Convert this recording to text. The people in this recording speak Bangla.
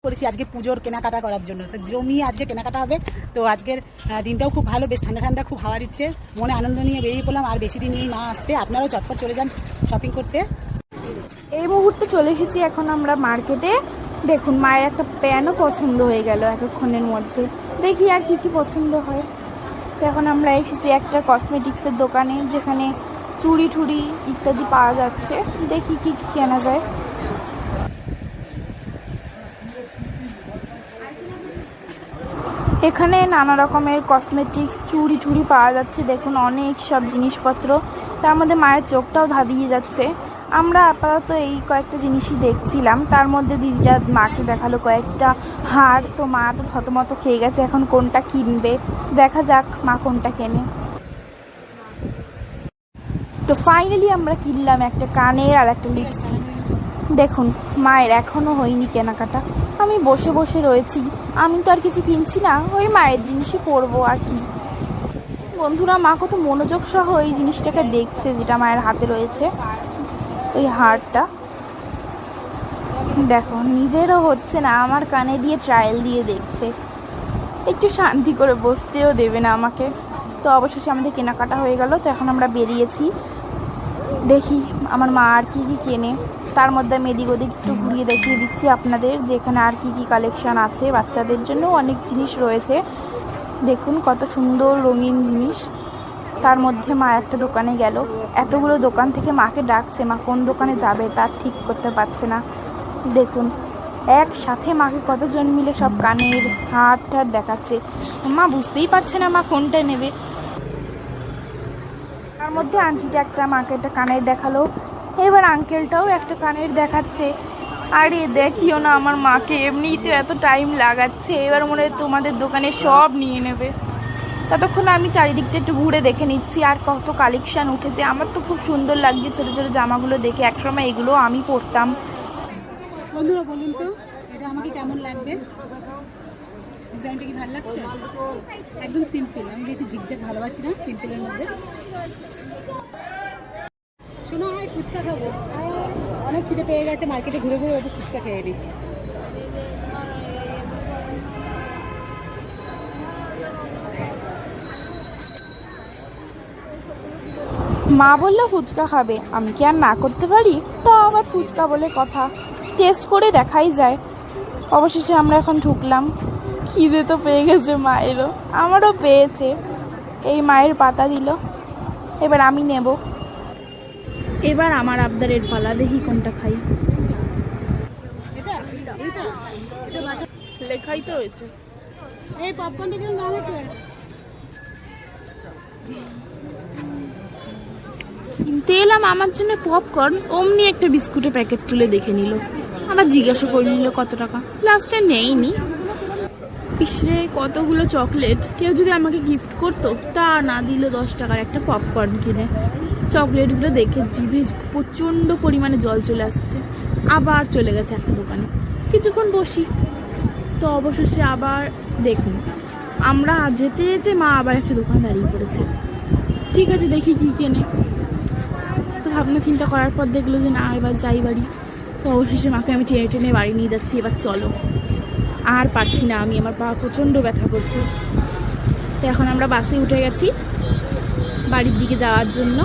করেছি আজকে পুজোর কেনাকাটা করার জন্য, তো জমি আজকে কেনাকাটা হবে। তো আজকের দিনটাও খুব ভালো, বেশ ঠান্ডা ঠান্ডা, খুব হাওয়া দিচ্ছে, মনে আনন্দ নিয়ে বেরিয়ে পড়লাম। আর বেশি দিন নেই মা আসতে, আপনারাও চটপট চলে যান শপিং করতে। এই মুহূর্তে চলে এসেছি এখন আমরা মার্কেটে। দেখুন মায়ের একটা প্যানও পছন্দ হয়ে গেল এতক্ষণের মধ্যে, দেখি আর কি কি পছন্দ হয়। তো এখন আমরা এসেছি একটা কসমেটিক্সের দোকানে, যেখানে চুড়ি টুড়ি ইত্যাদি পাওয়া যাচ্ছে, দেখি কি কি কেনা যায়। এখানে নানা রকমের কসমেটিক্স চুড়ি টুড়ি পাওয়া যাচ্ছে, দেখুন অনেক সব জিনিসপত্র, তার মধ্যে মায়ের চোখটাও ধাঁধিয়ে যাচ্ছে। আমরা আপাতত এই কয়েকটা জিনিসই দেখছিলাম, তার মধ্যে দিদিরা মাকে দেখালো কয়েকটা হার, তো মা তো থতমত খেয়ে গেছে এখন কোনটা কিনবে, দেখা যাক মা কোনটা কেনে। তো ফাইনালি আমরা কিনলাম একটা কানের আর একটা লিপস্টিক। দেখুন মায়ের এখনও হয়নি কেনাকাটা, আমি বসে বসে রয়েছি, আমি তো আর কিছু কিনছি না, ওই মায়ের জিনিসই পরবো আর কি। বন্ধুরা মা কত মনোযোগ সহ এই জিনিসটাকে দেখছে, যেটা মায়ের হাতে রয়েছে, ওই হারটা। দেখো নিজেরও হচ্ছে না, আমার কানে দিয়ে ট্রায়াল দিয়ে দেখছে, একটু শান্তি করে বসতেও দেবে না আমাকে। তো অবশেষে আমাদের কেনাকাটা হয়ে গেল, তো এখন আমরা বেরিয়েছি, দেখি আমার মা আর কি কি কেনে। তার মধ্যে আমি এদিক ওদিক একটু ঘুরিয়ে দেখিয়ে দিচ্ছি আপনাদের, যে এখানে আর কি কি কালেকশান আছে, বাচ্চাদের জন্য অনেক জিনিস রয়েছে, দেখুন কত সুন্দর রঙিন জিনিস। তার মধ্যে মা একটা দোকানে গেল, এতগুলো দোকান থেকে মাকে ডাকছে, মা কোন দোকানে যাবে তার ঠিক করতে পারছে না। দেখুন একসাথে মাকে কতজন মিলে সব কানের হার টার দেখাচ্ছে, মা বুঝতেই পারছে না মা কোনটা নেবে। তার মধ্যে আন্টিটা একটা মাকে একটা কানের দেখালো, এবার আঙ্কেলটাও একটা কানের দেখাচ্ছে। আরে দেখিও না আমার মাকে, এমনিই তো এত টাইম লাগাচ্ছে, এবার মনে হয় তোমাদের দোকানে সব নিয়ে নেবে। ততক্ষণ আমি চারিদিকটা একটু ঘুরে দেখে নিচ্ছি আর কত কালেকশান উঠেছে। আমার তো খুব সুন্দর লাগছে ছোটো ছোটো জামাগুলো দেখে, একসময় এগুলো আমি পরতাম। বন্ধুরা বলুন তো এটা আমাকে কেমন লাগবে, ডিজাইনটা কি ভালো লাগছে? একদম সিম্পল, আমি বেশি ঝিকঝাক ভালোবাসি না, সিম্পলের মধ্যে। শোনো হয় ফুচকা খাবো, অনেক খিদে পেয়ে গেছে, মার্কেটে ঘুরে ঘুরে একটু ফুচকা খেয়ে নিই। মা বললো ফুচকা খাবে, আমি কি আর না করতে পারি? তো আবার ফুচকা বলে কথা, টেস্ট করে দেখাই যায়। অবশেষে আমরা এখন ঢুকলাম, খিদে তো পেয়ে গেছে মায়েরও, আমারও পেয়েছে। এই মায়ের পাতা দিল, এবার আমি নেব। এবার আমার আবদারের পালা, দেখি কোনটা খাই। লেখাই তো হয়েছে। এই পপকর্নটা কিরকম দাম আছে? কিনতে এলাম আমার জন্য পপকর্ন, অমনি একটা বিস্কুটের প্যাকেট তুলে দেখে নিল, আবার জিজ্ঞাসা করে নিল কত টাকা, লাস্টে নেইনি। ইসরে কতগুলো চকলেট, কেউ যদি আমাকে গিফট করতো, তা না দিল 10 টাকার একটা পপকর্ন কিনে। চকলেটগুলো দেখে জিভে প্রচণ্ড পরিমাণে জল চলে আসছে। আবার চলে গেছে একটা দোকানে, কিছুক্ষণ বসি, তো অবশেষে আবার দেখুন আমরা যেতে যেতে মা আবার একটা দোকান দাঁড়িয়ে পড়েছে। ঠিক আছে দেখি কি কেনে। তো ভাবনা চিন্তা করার পর দেখলো যে না এবার যাই বাড়ি। তো অবশেষে মাকে আমি টেনে টেনে বাড়ি নিয়ে যাচ্ছি, এবার চলো, আর পারছি না আমি, আমার পা প্রচণ্ড ব্যথা করছে। তো এখন আমরা বাসে উঠে গেছি বাড়ির দিকে যাওয়ার জন্য।